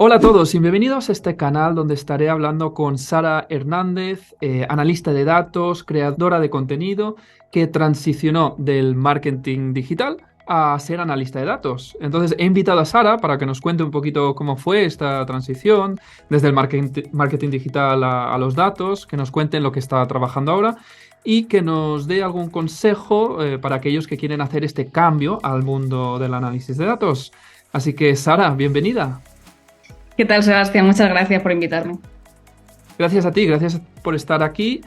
Hola a todos y bienvenidos a este canal donde estaré hablando con Sara Hernández, analista de datos, creadora de contenido, que transicionó del marketing digital a ser analista de datos. Entonces he invitado a Sara para que nos cuente un poquito cómo fue esta transición desde el marketing digital a los datos, que nos cuente en lo que está trabajando ahora y que nos dé algún consejo para aquellos que quieren hacer este cambio al mundo del análisis de datos. Así que Sara, bienvenida. ¿Qué tal, Sebastián? Muchas gracias por invitarme. Gracias a ti, gracias por estar aquí.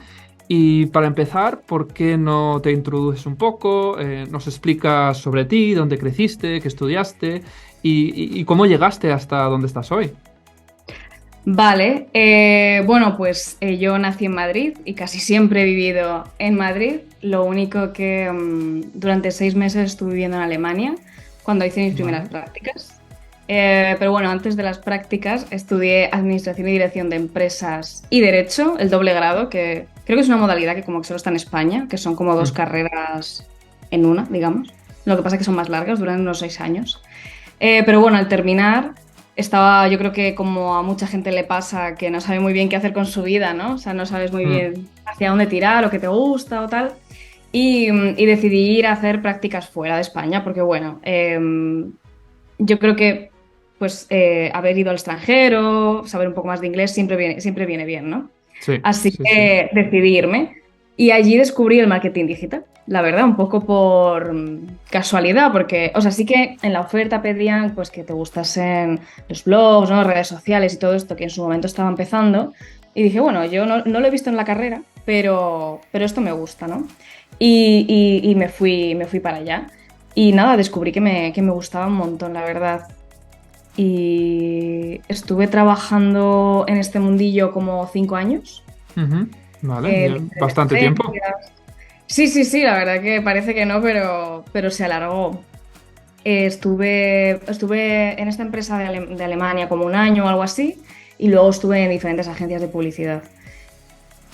Y para empezar, ¿por qué no te introduces un poco? Nos explicas sobre ti, dónde creciste, qué estudiaste y cómo llegaste hasta donde estás hoy. Vale, bueno, pues yo nací en Madrid y casi siempre he vivido en Madrid. Lo único que durante 6 meses estuve viviendo en Alemania cuando hice mis primeras Vale. prácticas. Pero bueno, antes de las prácticas estudié Administración y Dirección de Empresas y Derecho, el doble grado, que creo que es una modalidad que como que solo está en España, que son como dos Mm. carreras en una, digamos. Lo que pasa es que son más largas, duran unos 6 años. Pero bueno, al terminar, estaba, yo creo que como a mucha gente le pasa, que no sabe muy bien qué hacer con su vida, ¿no? O sea, no sabes muy Mm. bien hacia dónde tirar o qué te gusta o tal. Y decidí ir a hacer prácticas fuera de España, porque bueno, yo creo que pues haber ido al extranjero, saber un poco más de inglés siempre viene bien, ¿no? Sí, Así sí, sí. que decidí irme y allí descubrí el marketing digital, la verdad, un poco por casualidad, porque, o sea, sí que en la oferta pedían pues que te gustasen los blogs, ¿no? Redes sociales y todo esto que en su momento estaba empezando. Y dije, bueno, yo no lo he visto en la carrera, pero esto me gusta, ¿no? Y me fui para allá. Y nada, descubrí que me gustaba un montón, la verdad. Y estuve trabajando en este mundillo como 5 años, Ujú. Vale, en ya diferentes bastante tiempo. agencias. Sí, sí, sí, la verdad que parece que no, pero se alargó. Estuve en esta empresa de Alemania como un año o algo así, y luego estuve en diferentes agencias de publicidad.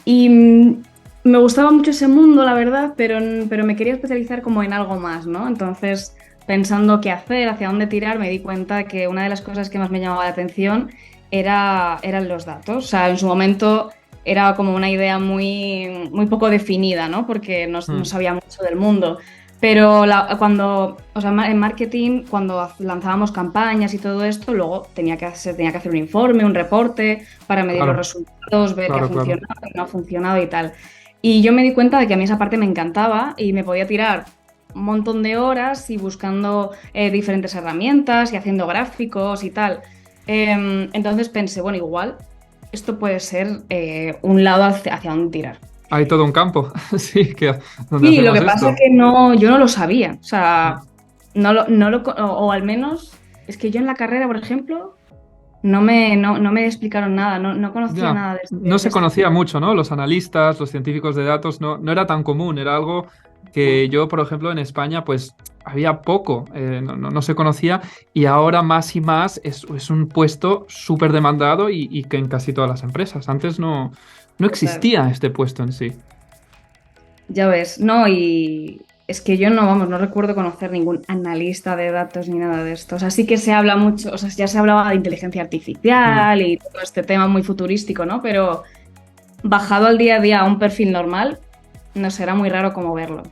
Y me gustaba mucho ese mundo, la verdad, pero me quería especializar como en algo más, ¿no? Entonces, pensando qué hacer, hacia dónde tirar, me di cuenta que una de las cosas que más me llamaba la atención eran los datos. O sea, en su momento era como una idea muy poco definida, ¿no? Porque no Mm. sabía mucho del mundo. Pero o sea, en marketing, cuando lanzábamos campañas y todo esto, luego tenía que hacer un informe, un reporte para medir los Claro, resultados, ver qué ha claro, claro. funcionado, qué no ha funcionado y tal. Y yo me di cuenta de que a mí esa parte me encantaba y me podía tirar un montón de horas y buscando diferentes herramientas y haciendo gráficos y tal. Entonces pensé, bueno, igual esto puede ser un lado hacia dónde tirar. Hay todo un campo, sí, que donde Sí, lo que hacemos pasa es esto. que yo no lo sabía. O Mm. sea, o al menos es que yo en la carrera, por ejemplo, no me explicaron nada, no conocía Ya, nada no de se este conocía mundo. mucho, ¿no? Los analistas, los científicos de datos, no era tan común, era algo que yo, por ejemplo, en España, pues había poco, no se conocía y ahora más y más es un puesto súper demandado y que en casi todas las empresas. Antes no Total. existía este puesto en sí. Ya ves, no, y es que yo no recuerdo conocer ningún analista de datos ni nada de esto. O sea, sí que se habla mucho, o sea, ya se hablaba de inteligencia Mm. artificial y todo este tema muy futurístico, ¿no? Pero bajado al día a día a un perfil normal, no será muy raro como verlo.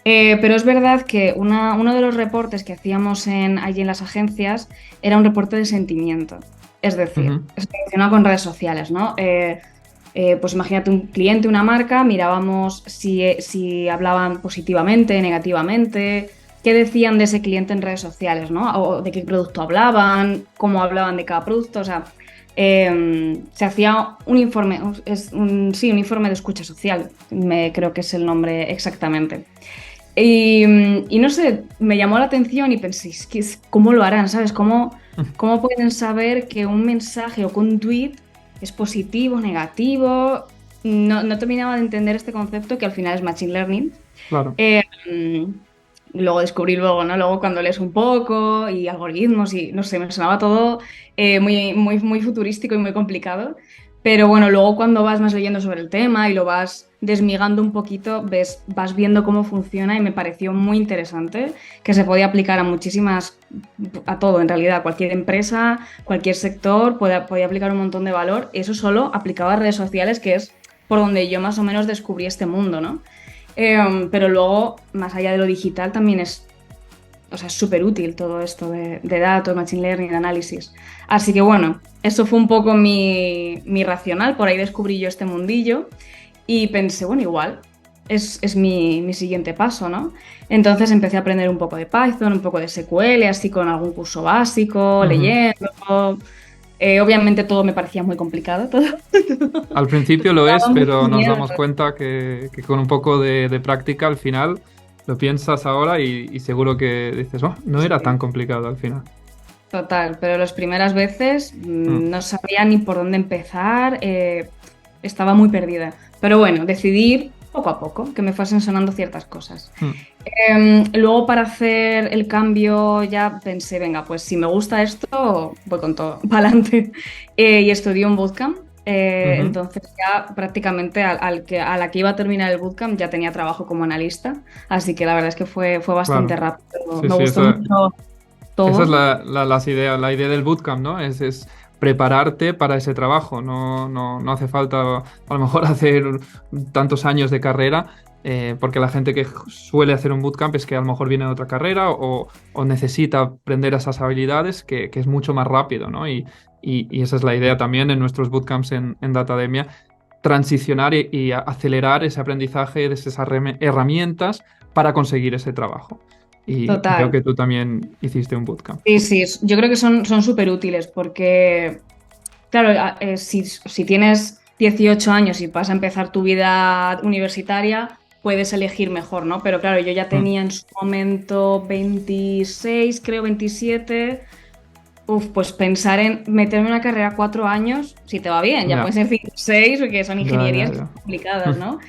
Pero es verdad que uno de los reportes que hacíamos allí en las agencias era un reporte de sentimiento. Es decir, Ujú. es relacionado con redes sociales, ¿no? Pues imagínate un cliente, una marca, mirábamos si hablaban positivamente, negativamente, qué decían de ese cliente en redes sociales, ¿no? O de qué producto hablaban, cómo hablaban de cada producto, o sea, se hacía un informe, sí, un informe de escucha social, creo que es el nombre exactamente. Y no sé, me llamó la atención y pensé, ¿cómo lo harán? ¿Sabes? ¿Cómo pueden saber que un mensaje o que un tweet es positivo, negativo? No terminaba de entender este concepto que al final es Machine Learning. Claro. Eh, Luego descubrí luego, ¿no? Luego cuando lees un poco y algoritmos y no sé, me sonaba todo muy futurístico y muy complicado. Pero bueno, luego cuando vas más leyendo sobre el tema y lo vas desmigando un poquito, vas viendo cómo funciona y me pareció muy interesante que se podía aplicar a muchísimas, a todo en realidad, a cualquier empresa, cualquier sector, podía aplicar un montón de valor. Eso solo aplicaba a redes sociales, que es por donde yo más o menos descubrí este mundo, ¿no? Pero luego, más allá de lo digital, también o sea, es súper útil todo esto de datos, machine learning, análisis. Así que bueno, eso fue un poco mi racional, por ahí descubrí yo este mundillo y pensé, bueno, igual es mi siguiente paso, ¿no? Entonces empecé a aprender un poco de Python, un poco de SQL, así con algún curso básico, Ujú. leyendo. Obviamente todo me parecía muy complicado, todo. Al principio lo es, Daba mucho pero nos miedo. damos cuenta que con un poco de práctica al final lo piensas ahora y seguro que dices, oh, no era tan Sí. complicado al final. Total, pero las primeras veces Mm, no sabía ni por dónde empezar, estaba muy perdida. Pero bueno, decidí ir poco a poco, que me fuesen sonando ciertas cosas. mm, Luego para hacer el cambio ya pensé, venga, pues si me gusta esto, voy con todo, para adelante. Y estudié un bootcamp. ujú. Entonces ya prácticamente a la que iba a terminar el bootcamp ya tenía trabajo como analista, así que la verdad es que fue bastante Claro. rápido. Sí, Me sí, gustó mucho esa es todo. la idea del bootcamp, ¿no? Es prepararte para ese trabajo. No hace falta a lo mejor hacer tantos años de carrera, porque la gente que suele hacer un bootcamp es que a lo mejor viene de otra carrera o necesita aprender esas habilidades que es mucho más rápido, ¿no? Y esa es la idea también en nuestros bootcamps en Datademia, transicionar y acelerar ese aprendizaje de esas herramientas para conseguir ese trabajo. Y veo Total. que tú también hiciste un bootcamp. Sí, sí, yo creo que son súper útiles porque, claro, si tienes 18 años y vas a empezar tu vida universitaria, puedes elegir mejor, ¿no? Pero claro, yo ya Mm, tenía en su momento 26, creo 27. Uf, pues pensar en meterme en una carrera 4 años, si te va bien, ya pueden ya, ser 5 o 6, porque son ya, ingenierías que son ya. complicadas, ¿no?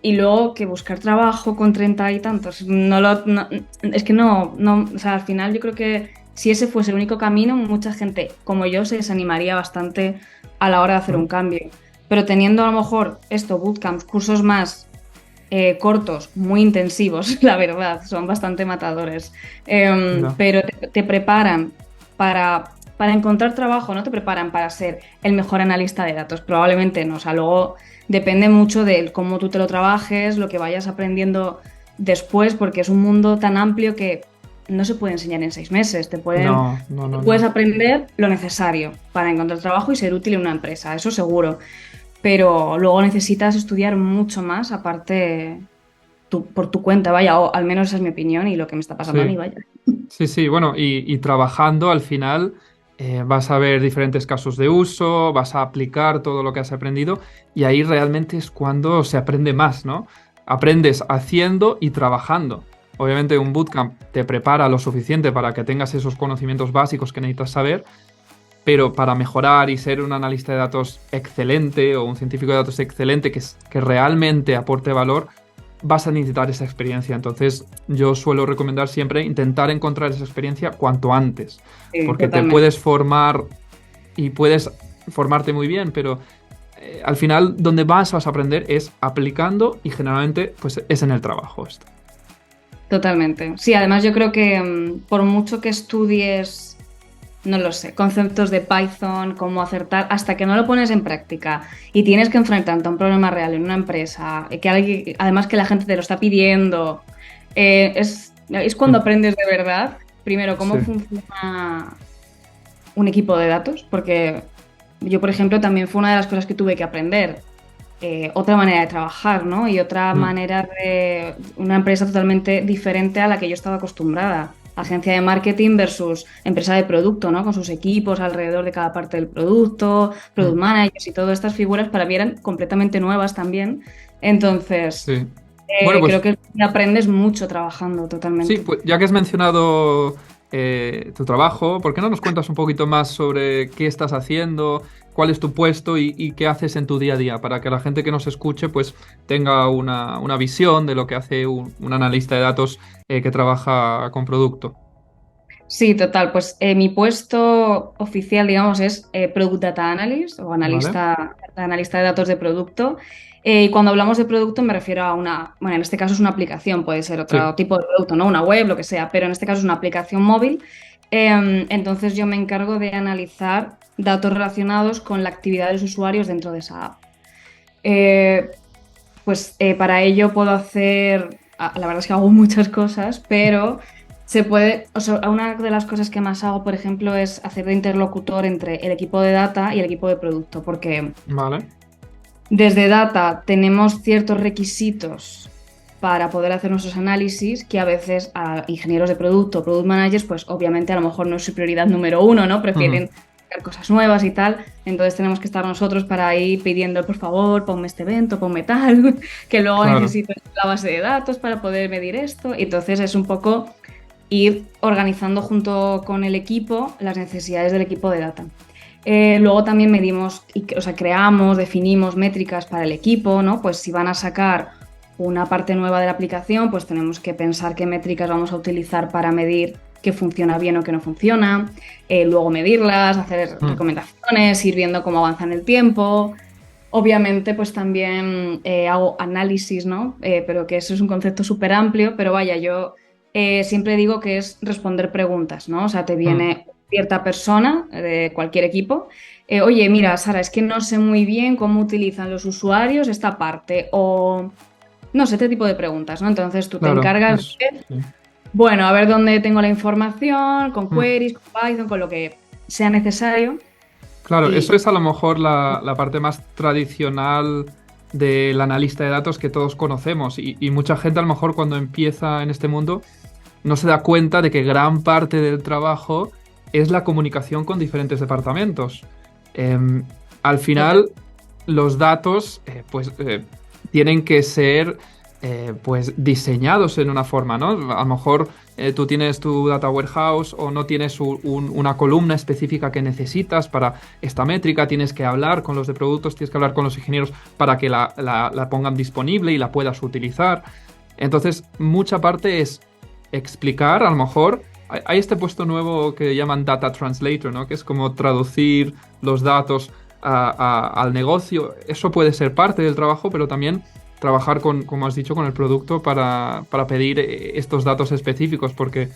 Y luego que buscar trabajo con 30 y tantos, es que no, o sea, al final yo creo que si ese fuese el único camino, mucha gente como yo se desanimaría bastante a la hora de hacer un Mm, cambio. Pero teniendo a lo mejor esto, bootcamps, cursos más cortos, muy intensivos, la verdad, son bastante matadores. ya. Pero te preparan para encontrar trabajo, no te preparan para ser el mejor analista de datos, probablemente no. O sea, luego depende mucho de cómo tú te lo trabajes, lo que vayas aprendiendo después, porque es un mundo tan amplio que no se puede enseñar en 6 meses. No, no, no, Puedes no. aprender lo necesario para encontrar trabajo y ser útil en una empresa, eso seguro, pero luego necesitas estudiar mucho más, aparte por tu cuenta, vaya, o al menos esa es mi opinión y lo que me está pasando a mí, Sí, vaya. sí, sí. Bueno, y trabajando al final vas a ver diferentes casos de uso, vas a aplicar todo lo que has aprendido y ahí realmente es cuando se aprende más, ¿no? Aprendes haciendo y trabajando. Obviamente un bootcamp te prepara lo suficiente para que tengas esos conocimientos básicos que necesitas saber, pero para mejorar y ser un analista de datos excelente o un científico de datos excelente que realmente aporte valor, vas a necesitar esa experiencia. Entonces, yo suelo recomendar siempre intentar encontrar esa experiencia cuanto antes, Sí, porque te totalmente. puedes formar y puedes formarte muy bien, pero al final donde vas a aprender es aplicando y generalmente pues es en el trabajo esto. Totalmente. Sí, además yo creo que por mucho que estudies, no lo sé, conceptos de Python, cómo acertar, hasta que no lo pones en práctica y tienes que enfrentarte a un problema real en una empresa, y que además que la gente te lo está pidiendo, es cuando Mm, aprendes de verdad, primero, sí. cómo funciona un equipo de datos, porque yo, por ejemplo, también fue una de las cosas que tuve que aprender. Otra manera de trabajar, ¿no? Y otra Mm, manera de una empresa totalmente diferente a la que yo estaba acostumbrada. Agencia de marketing versus empresa de producto, ¿no? Con sus equipos alrededor de cada parte del producto, product mm, managers y todas estas figuras para mí eran completamente nuevas también. Entonces, sí. Bueno, creo pues que aprendes mucho trabajando sí, totalmente. pues ya que has mencionado tu trabajo, ¿por qué no nos cuentas un poquito más sobre qué estás haciendo, cuál es tu puesto y qué haces en tu día a día, para que la gente que nos escuche pues tenga una visión de lo que hace un analista de datos que trabaja con producto? Sí, total. Pues mi puesto oficial, digamos, es Product Data Analyst o ¿Vale? analista de datos de producto. Y cuando hablamos de producto me refiero a bueno, en este caso es una aplicación, puede ser otro Sí. tipo de producto, ¿no? Una web, lo que sea, pero en este caso es una aplicación móvil. Entonces yo me encargo de analizar datos relacionados con la actividad de los usuarios dentro de esa app. Eh, para ello puedo hacer, la verdad es que hago muchas cosas, pero se puede, o sea, una de las cosas que más hago, por ejemplo, es hacer de interlocutor entre el equipo de data y el equipo de producto, porque Vale. desde data tenemos ciertos requisitos para poder hacer nuestros análisis que a veces a ingenieros de producto, product managers, pues obviamente a lo mejor no es su prioridad número uno, ¿no? Ujú. Prefieren sacar cosas nuevas y tal. Entonces tenemos que estar nosotros para ir pidiendo, por favor, ponme este evento, ponme tal, que luego Claro. necesito la base de datos para poder medir esto. Y entonces es un poco ir organizando junto con el equipo las necesidades del equipo de data. Luego también medimos, o sea, creamos, definimos métricas para el equipo, ¿no? Pues si van a sacar una parte nueva de la aplicación, pues tenemos que pensar qué métricas vamos a utilizar para medir qué funciona bien o qué no funciona, luego medirlas, hacer Mm. recomendaciones, ir viendo cómo avanza en el tiempo. Obviamente, pues también hago análisis, ¿no? Pero que eso es un concepto súper amplio, pero vaya, yo siempre digo que es responder preguntas, ¿no? O sea, te Mm. viene cierta persona de cualquier equipo. Oye, mira, Sara, es que no sé muy bien cómo utilizan los usuarios esta parte o no sé, este tipo de preguntas, ¿no? Entonces tú te Claro. encargas Es, de, sí. bueno, a ver dónde tengo la información, con Mm. queries, con Python, con lo que sea necesario. Claro, eso Y es a lo mejor la parte más tradicional del analista de datos que todos conocemos y mucha gente a lo mejor cuando empieza en este mundo no se da cuenta de que gran parte del trabajo es la comunicación con diferentes departamentos. Em, Al total. final, los datos tienen que ser pues diseñados en una forma, ¿no? A lo mejor tú tienes tu data warehouse o no tienes una columna específica que necesitas para esta métrica, tienes que hablar con los de productos, tienes que hablar con los ingenieros para que la pongan disponible y la puedas utilizar. Entonces, mucha parte es explicar, a lo mejor, hay este puesto nuevo que llaman Data Translator, ¿no? Que es como traducir los datos al negocio. Eso puede ser parte del trabajo, pero también trabajar con, como has dicho, con el producto para pedir estos datos específicos, porque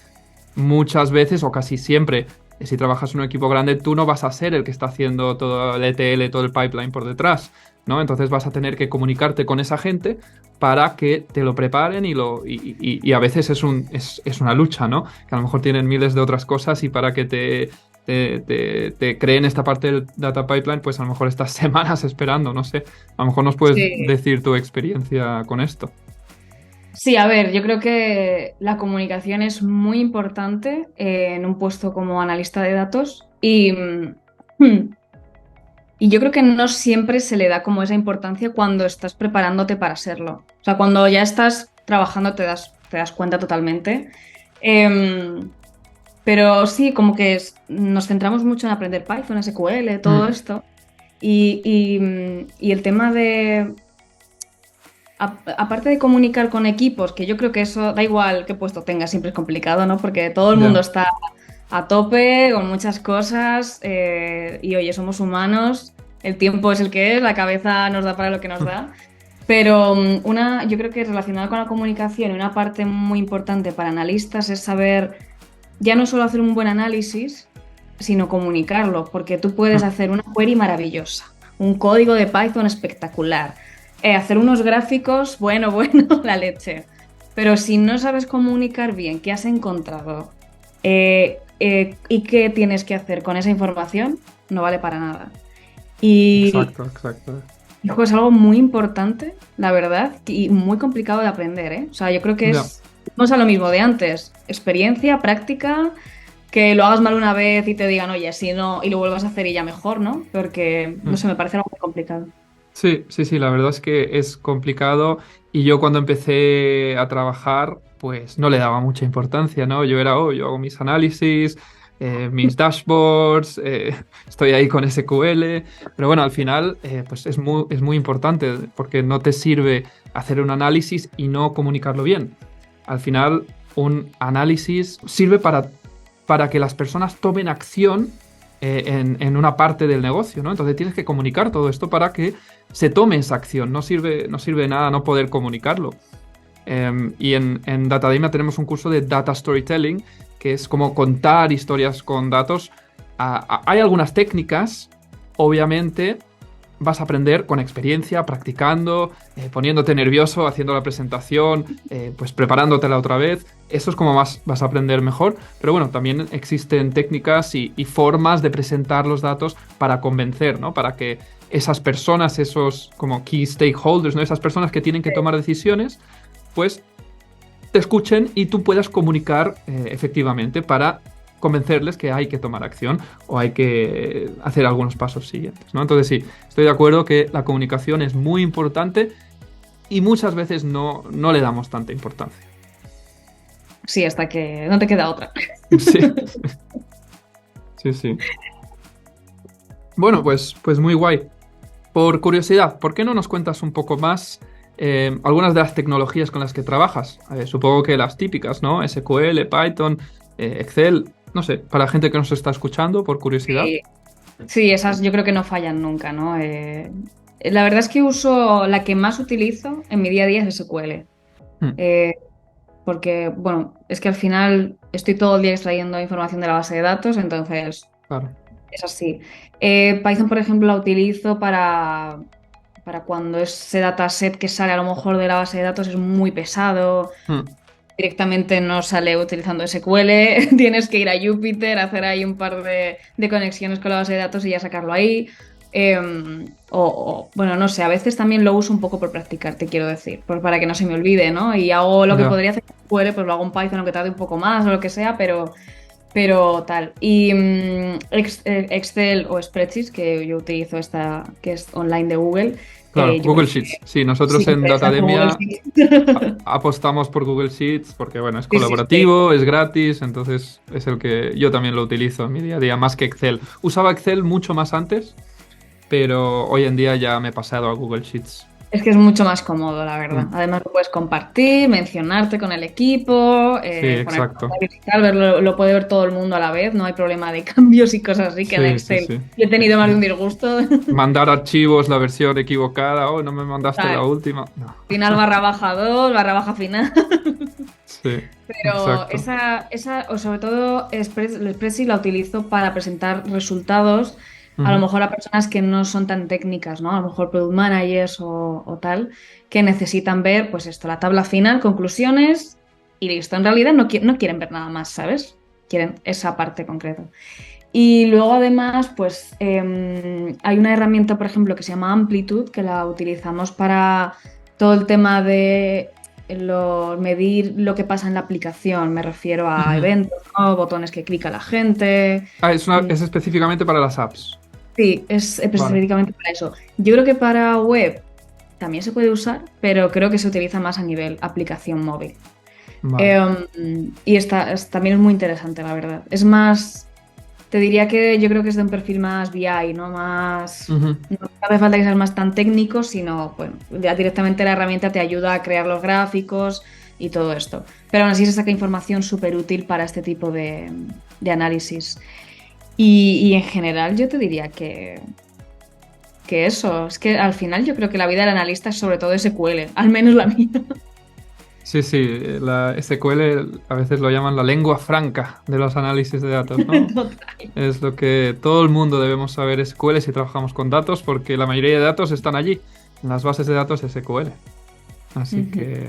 muchas veces o casi siempre, si trabajas en un equipo grande, tú no vas a ser el que está haciendo todo el ETL, todo el pipeline por detrás, ¿no? Entonces vas a tener que comunicarte con esa gente para que te lo preparen y a veces es una lucha, ¿no? Que a lo mejor tienen miles de otras cosas y para que te creen esta parte del data pipeline, pues a lo mejor estás semanas esperando, no sé. A lo mejor nos puedes Sí. decir tu experiencia con esto. Sí, a ver, yo creo que la comunicación es muy importante en un puesto como analista de datos y yo creo que no siempre se le da como esa importancia cuando estás preparándote para serlo. O sea, cuando ya estás trabajando te das cuenta totalmente. Em, pero sí, como que nos centramos mucho en aprender Python, SQL, todo Mm. esto. Y el tema de aparte de comunicar con equipos, que yo creo que eso da igual qué puesto tengas, siempre es complicado, ¿no? Porque todo el mundo Ya. está a tope con muchas cosas y oye, somos humanos, el tiempo es el que es, la cabeza nos da para lo que nos da. Pero yo creo que relacionado con la comunicación, una parte muy importante para analistas es saber ya no solo hacer un buen análisis, sino comunicarlo, porque tú puedes Mm. hacer una query maravillosa, un código de Python espectacular, hacer unos gráficos, bueno, bueno, la leche. Pero si no sabes comunicar bien qué has encontrado y qué tienes que hacer con esa información, no vale para nada. Y, Exacto, exacto. hijo, es algo muy importante, la verdad, y muy complicado de aprender, ¿eh? O sea, yo creo que Ya. vamos a lo mismo de antes, experiencia, práctica, que lo hagas mal una vez y te digan, oye, si no, y lo vuelvas a hacer y ya mejor, ¿no? Porque, no Mm. sé, me parece algo muy complicado. Sí, sí, sí, la verdad es que es complicado y yo cuando empecé a trabajar, pues no le daba mucha importancia, ¿no? Yo era, oh, yo hago mis análisis, mis dashboards, estoy ahí con SQL, pero bueno, al final, pues es muy importante porque no te sirve hacer un análisis y no comunicarlo bien. Al final, un análisis sirve para para que las personas tomen acción en una parte del negocio, ¿no? Entonces tienes que comunicar todo esto para que se tome esa acción. No sirve de nada no poder comunicarlo. Y en Datademia tenemos un curso de Data Storytelling, que es como contar historias con datos. Hay algunas técnicas, obviamente vas a aprender con experiencia, practicando, poniéndote nervioso, haciendo la presentación, pues preparándotela otra vez. Eso es como más vas a aprender mejor. Pero bueno, también existen técnicas y formas de presentar los datos para convencer, ¿no? Para que esas personas, esos como key stakeholders, ¿no? Esas personas que tienen que tomar decisiones, pues te escuchen y tú puedas comunicar efectivamente para convencerles que hay que tomar acción o hay que hacer algunos pasos siguientes, ¿no? Entonces sí, estoy de acuerdo que la comunicación es muy importante y muchas veces no le damos tanta importancia. Sí, hasta que no te queda otra. Sí, sí, sí. Bueno, pues muy guay. Por curiosidad, ¿por qué no nos cuentas un poco más algunas de las tecnologías con las que trabajas? Supongo que las típicas, ¿no? SQL, Python, Excel, no sé, para la gente que nos está escuchando, por curiosidad. Sí, sí, esas yo creo que no fallan nunca, ¿no? La verdad es que uso la que más utilizo en mi día a día es SQL. Hmm, Eh, Porque, bueno, es que al final estoy todo el día extrayendo información de la base de datos, entonces claro. es así. Python, por ejemplo, la utilizo para cuando ese dataset que sale a lo mejor de la base de datos es muy pesado, Hmm, directamente no sale utilizando SQL, tienes que ir a Jupyter, hacer ahí un par de conexiones con la base de datos y ya sacarlo ahí. Bueno, no sé, a veces también lo uso un poco por practicar, te quiero decir, para que no se me olvide, ¿no? Y hago lo que ya. podría hacer en SQL, pues lo hago en Python, aunque tarde un poco más o lo que sea, pero tal. Y Excel o Spreadsheets, que yo utilizo esta, que es online de Google, Claro, yo Google creo Sheets. que Sí, sí, nosotros en exacto, Google Datademia Sheets. apostamos por Google Sheets porque, bueno, es Sí, sí, sí. colaborativo, es gratis, entonces es el que yo también lo utilizo en mi día a día, más que Excel. Usaba Excel mucho más antes, pero hoy en día ya me he pasado a Google Sheets. Es que es mucho más cómodo, la verdad. Mm, Además, lo puedes compartir, mencionarte con el equipo, sí, poner exacto. comentarios y tal, lo puede ver todo el mundo a la vez, no hay problema de cambios y cosas así, que en Sí, sí, Excel sí. yo he tenido más de un disgusto. Mandar archivos, la versión equivocada, oh, no me mandaste la Tal. última. No. Final barra baja 2 barra baja final. Sí, Pero exacto. o sobre todo, el Spreadsheet la utilizo para presentar resultados, a lo Ujú. mejor a personas que no son tan técnicas, ¿no? A lo mejor product managers o tal, que necesitan ver, pues esto, la tabla final, conclusiones y listo. En realidad no quieren ver nada más, ¿sabes? Quieren esa parte concreta. Y luego además, pues hay una herramienta, por ejemplo, que se llama Amplitude, que la utilizamos para todo el tema de medir lo que pasa en la aplicación. Me refiero a Ujú. eventos, ¿no? Botones que clica la gente. Ah, Mm, es específicamente para las apps. Sí, es Vale, específicamente para eso. Yo creo que para web también se puede usar, pero creo que se utiliza más a nivel aplicación móvil. vale. Y también es muy interesante, la verdad. Es más. Te diría que yo creo que es de un perfil más BI, ¿no? Más. Ujú. No hace falta que seas más tan técnico, sino, bueno, ya directamente la herramienta te ayuda a crear los gráficos y todo esto. Pero aún así se saca información súper útil para este tipo de análisis. Y en general yo te diría que eso, es que al final yo creo que la vida del analista es sobre todo SQL, al menos la mía. Sí, sí, la SQL a veces lo llaman la lengua franca de los análisis de datos, ¿no? Total. Es lo que todo el mundo debemos saber SQL si trabajamos con datos, porque la mayoría de datos están allí, en las bases de datos SQL. Así Ujú. que,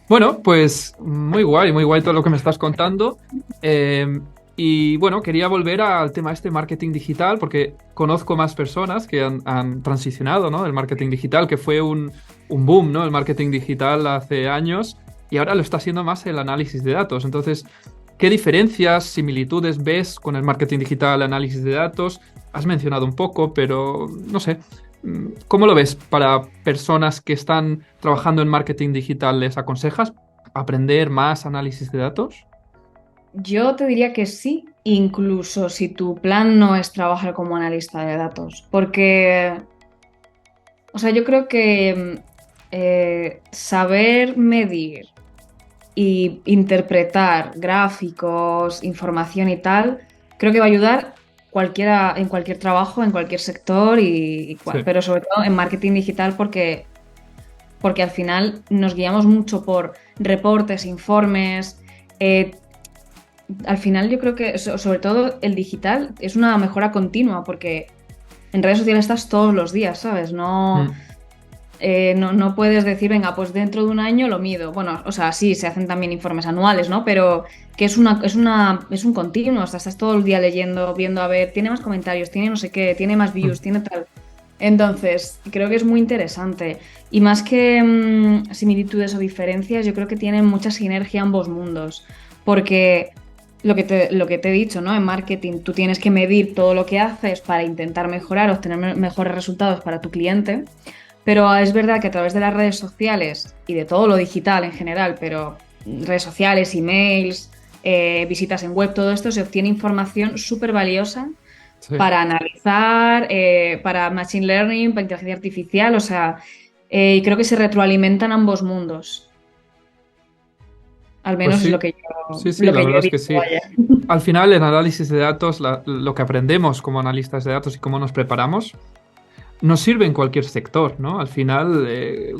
bueno, pues muy guay todo lo que me estás contando. Eh, y bueno, quería volver al tema este marketing digital, porque conozco más personas que han transicionado, ¿no? El marketing digital, que fue un boom, ¿no? El marketing digital hace años, y ahora lo está haciendo más el análisis de datos. Entonces, ¿qué diferencias, similitudes ves con el marketing digital, análisis de datos? Has mencionado un poco, pero no sé. ¿Cómo lo ves para personas que están trabajando en marketing digital? ¿Les aconsejas aprender más análisis de datos? Yo te diría que sí, incluso si tu plan no es trabajar como analista de datos, porque, o sea, yo creo que saber medir y interpretar gráficos, información y tal, creo que va a ayudar en cualquier trabajo, en cualquier sector Sí. pero sobre todo en marketing digital porque al final nos guiamos mucho por reportes, informes. Al final yo creo que sobre todo el digital es una mejora continua porque en redes sociales estás todos los días, ¿sabes? Mm. No puedes decir, venga, pues dentro de un año lo mido. Bueno, o sea, sí, se hacen también informes anuales, ¿no? Pero que es un continuo, o sea, estás todo el día leyendo, viendo, a ver, tiene más comentarios, tiene no sé qué, tiene más Mm. views, tiene tal. Entonces, creo que es muy interesante. Y más que similitudes o diferencias, yo creo que tienen mucha sinergia ambos mundos. Porque lo que te he dicho, ¿no? En marketing, tú tienes que medir todo lo que haces para intentar mejorar, obtener mejores resultados para tu cliente. Pero es verdad que a través de las redes sociales y de todo lo digital en general, pero redes sociales, emails, visitas en web, todo esto se obtiene información súper valiosa Sí. para analizar, para machine learning, para inteligencia artificial, o sea, y creo que se retroalimentan ambos mundos. Al Pues menos es sí, sí, sí, lo la que yo verdad he es que visto, sí. vaya. Al final, en análisis de datos, lo que aprendemos como analistas de datos y cómo nos preparamos, nos sirve en cualquier sector, ¿no? Al final,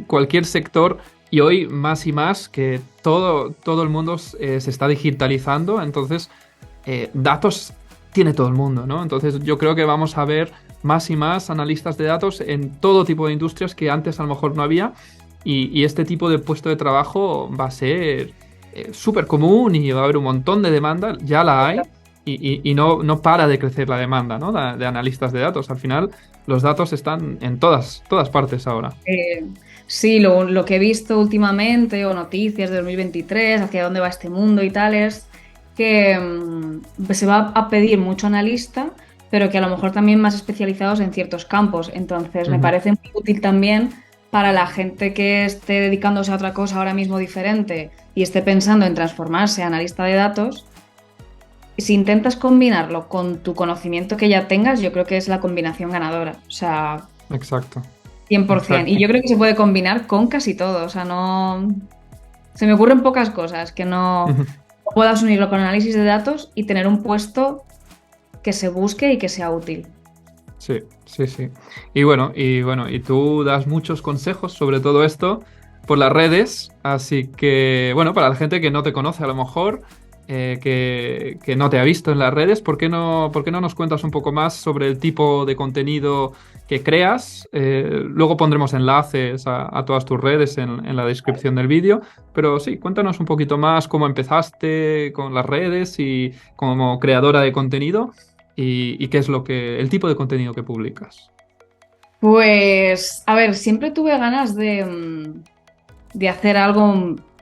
cualquier sector, y hoy más y más, que todo el mundo se está digitalizando, entonces, datos tiene todo el mundo, ¿no? Entonces, yo creo que vamos a ver más y más analistas de datos en todo tipo de industrias que antes a lo mejor no había, y este tipo de puesto de trabajo va a ser súper común y va a haber un montón de demanda, ya la hay, y no para de crecer la demanda, ¿no? De analistas de datos. Al final, los datos están en todas partes ahora. Eh, sí, lo que he visto últimamente o noticias de 2023, hacia dónde va este mundo y tal, es que se va a pedir mucho analista, pero que a lo mejor también más especializados en ciertos campos. Entonces, me Ujú. parece muy útil también para la gente que esté dedicándose a otra cosa ahora mismo diferente y esté pensando en transformarse a analista de datos. Si intentas combinarlo con tu conocimiento que ya tengas, yo creo que es la combinación ganadora. O sea, Exacto, 100%. Y exacto. yo creo que se puede combinar con casi todo. O sea, no. Se me ocurren pocas cosas que no Ujú. puedas unirlo con análisis de datos y tener un puesto que se busque y que sea útil. Sí, sí, sí. Y bueno, y tú das muchos consejos sobre todo esto por las redes, así que, bueno, para la gente que no te conoce a lo mejor, que no te ha visto en las redes, ¿por qué no nos cuentas un poco más sobre el tipo de contenido que creas? Luego pondremos enlaces a todas tus redes en la descripción del vídeo, pero sí, cuéntanos un poquito más cómo empezaste con las redes y como creadora de contenido. ¿Y qué es el tipo de contenido que publicas? Pues, a ver, siempre tuve ganas de hacer algo,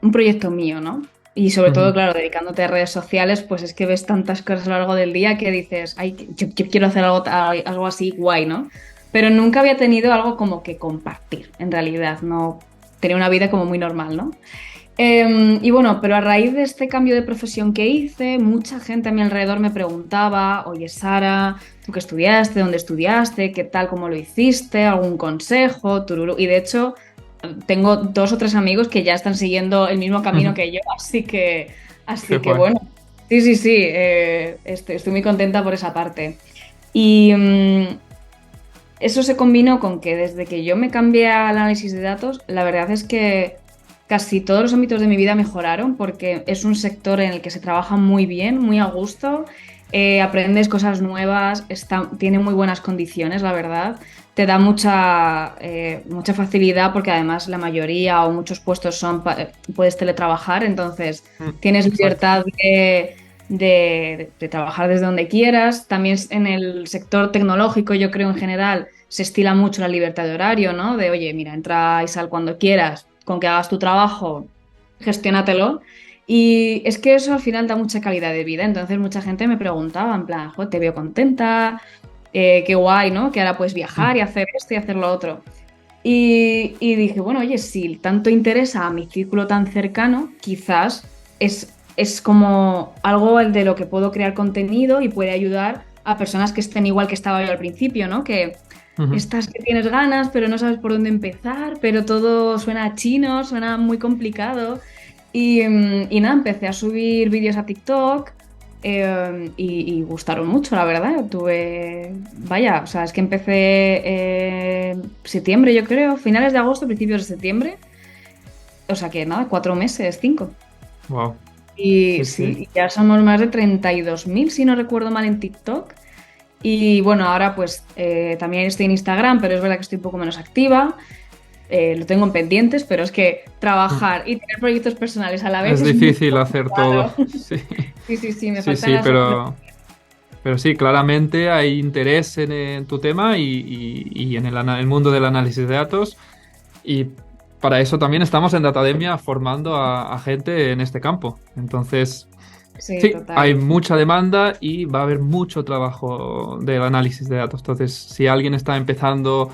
un proyecto mío, ¿no? Y sobre todo, Ujú. claro, dedicándote a redes sociales, pues es que ves tantas cosas a lo largo del día que dices, ay, yo quiero hacer algo así guay, ¿no? Pero nunca había tenido algo como que compartir, en realidad, no tenía una vida como muy normal, ¿no? Y bueno, pero a raíz de este cambio de profesión que hice, mucha gente a mi alrededor me preguntaba, oye Sara, ¿tú qué estudiaste? ¿Dónde estudiaste? ¿Qué tal? ¿Cómo lo hiciste? ¿Algún consejo? Tururú. Y de hecho, tengo dos o tres amigos que ya están siguiendo el mismo camino Ujú. que yo, Qué así que guay. bueno, sí, sí, sí, estoy muy contenta por esa parte. Y eso se combinó con que desde que yo me cambié al análisis de datos, la verdad es que casi todos los ámbitos de mi vida mejoraron porque es un sector en el que se trabaja muy bien, muy a gusto, aprendes cosas nuevas, tiene muy buenas condiciones, la verdad. Te da mucha facilidad porque además la mayoría o muchos puestos puedes teletrabajar, entonces Mm. tienes Exacto. libertad de trabajar desde donde quieras. También en el sector tecnológico, yo creo en general, se estila mucho la libertad de horario, ¿no? De, oye, mira, entra y sal cuando quieras, con que hagas tu trabajo, gestiónatelo. Y es que eso al final da mucha calidad de vida. Entonces mucha gente me preguntaba, en plan, "Jo, te veo contenta, qué guay, ¿no? Que ahora puedes viajar y Mm. hacer esto y hacer lo otro". Y dije, bueno, oye, si tanto interesa a mi círculo tan cercano, quizás es como algo de lo que puedo crear contenido y puede ayudar a personas que estén igual que estaba yo al principio, ¿no? Que Ujú. estás que tienes ganas, pero no sabes por dónde empezar, pero todo suena chino, suena muy complicado. Y nada, empecé a subir vídeos a TikTok y gustaron mucho, la verdad. Vaya, o sea, es que empecé septiembre, yo creo, finales de agosto, principios de septiembre. O sea que nada, 4 meses, 5. Wow. Y Sí, sí. sí, ya somos más de 32.000 si no recuerdo mal, en TikTok. Y bueno, ahora pues también estoy en Instagram, pero es verdad que estoy un poco menos activa. Lo tengo en pendientes, pero es que Mm. trabajar y tener proyectos personales a la vez Es es muy difícil hacer todo. complicado. Sí, Sí, sí, sí, me sí, faltan sí, las opciones. pero sí, claramente hay interés en tu tema y en el mundo del análisis de datos. Y para eso también estamos en Datademia formando a gente en este campo. Entonces, Sí, sí, hay total. mucha demanda y va a haber mucho trabajo del análisis de datos. Entonces, si alguien está empezando,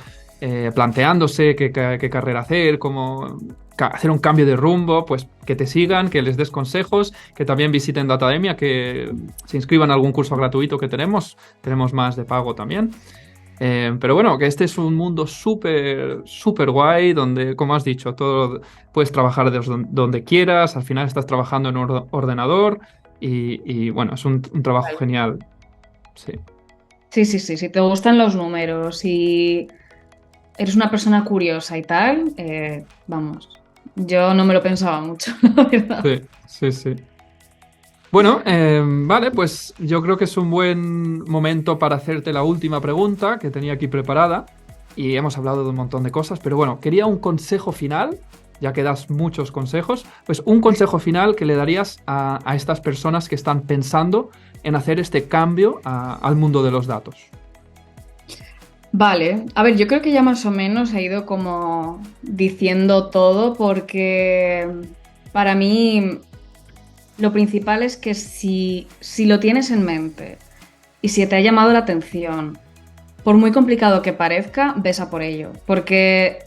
planteándose qué carrera hacer, cómo hacer un cambio de rumbo, pues que te sigan, que les des consejos, que también visiten Datademia, que se inscriban a algún curso gratuito que tenemos más de pago también. Pero bueno, que este es un mundo súper, súper guay, donde, como has dicho, todo puedes trabajar desde donde quieras, al final estás trabajando en un ordenador y bueno, es un trabajo genial. Sí, Sí, sí, sí, si te gustan los números y eres una persona curiosa y tal, vamos, yo no me lo pensaba mucho, la verdad. sí, sí, sí. Bueno, vale, pues yo creo que es un buen momento para hacerte la última pregunta que tenía aquí preparada y hemos hablado de un montón de cosas, pero bueno, quería un consejo final, ya que das muchos consejos, pues un consejo final que le darías a estas personas que están pensando en hacer este cambio al mundo de los datos. Vale, a ver, yo creo que ya más o menos he ido como diciendo todo porque para mí lo principal es que si lo tienes en mente y si te ha llamado la atención, por muy complicado que parezca, ves a por ello. Porque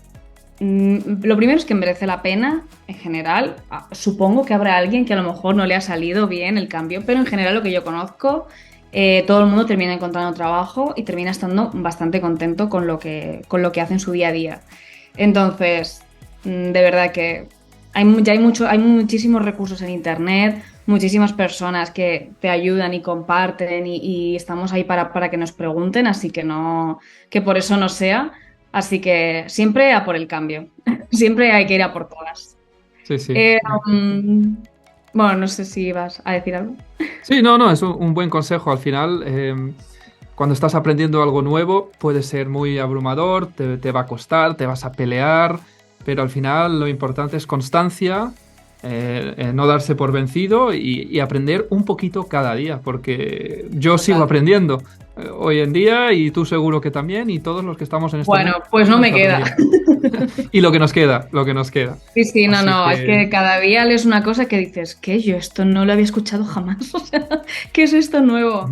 lo primero es que merece la pena, en general. Supongo que habrá alguien que a lo mejor no le ha salido bien el cambio, pero en general lo que yo conozco, todo el mundo termina encontrando trabajo y termina estando bastante contento con lo que hace en su día a día. Entonces, de verdad que hay muchísimos recursos en Internet, muchísimas personas que te ayudan y comparten y estamos ahí para que nos pregunten, así que no, que por eso no sea. Así que siempre a por el cambio. Siempre hay que ir a por todas. Sí, sí. Eh, um, bueno, no sé si vas a decir algo. Sí, no, no, es un buen consejo. Al final, cuando estás aprendiendo algo nuevo, puede ser muy abrumador, te va a costar, te vas a pelear, pero al final lo importante es constancia, no darse por vencido y aprender un poquito cada día, porque yo sigo Total. aprendiendo hoy en día y tú seguro que también, y todos los que estamos en este mundo Bueno, pues no seguimos me queda. aprendiendo. Y lo que nos queda, lo que nos queda. Sí, sí, no, Así no, es que que cada día lees una cosa que dices, ¿qué? Yo esto no lo había escuchado jamás. O sea, ¿qué es esto nuevo?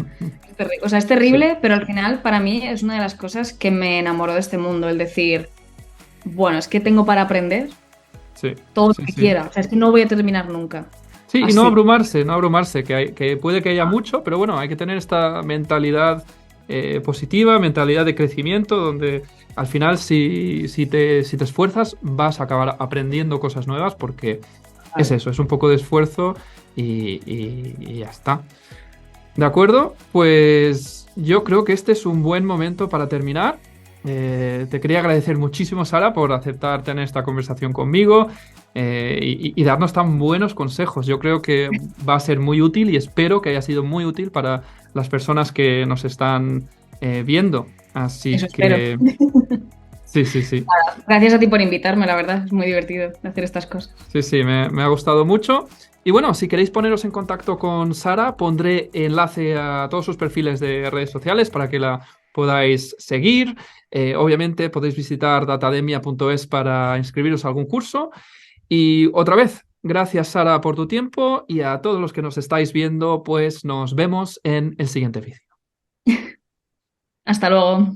O sea, es sí, terrible, pero al final para mí es una de las cosas que me enamoró de este mundo, el decir, bueno, es que tengo para aprender sí, todo lo sí, que sí. quiera. O sea, es que no voy a terminar nunca. Sí, y no Así. abrumarse, no abrumarse, que puede que haya mucho, pero bueno, hay que tener esta mentalidad positiva, mentalidad de crecimiento, donde al final si te esfuerzas vas a acabar aprendiendo cosas nuevas porque es eso, es un poco de esfuerzo y ya está. ¿De acuerdo? Pues yo creo que este es un buen momento para terminar. Te quería agradecer muchísimo, Sara, por aceptar tener esta conversación conmigo y darnos tan buenos consejos. Yo creo que va a ser muy útil y espero que haya sido muy útil para las personas que nos están viendo. Así Eso espero. que sí, sí, sí. Gracias a ti por invitarme, la verdad, es muy divertido hacer estas cosas. Sí, sí, me ha gustado mucho. Y bueno, si queréis poneros en contacto con Sara, pondré enlace a todos sus perfiles de redes sociales para que la podáis seguir. Obviamente podéis visitar datademia.es para inscribiros a algún curso. Y otra vez, gracias Sara por tu tiempo y a todos los que nos estáis viendo, pues nos vemos en el siguiente vídeo. Hasta luego.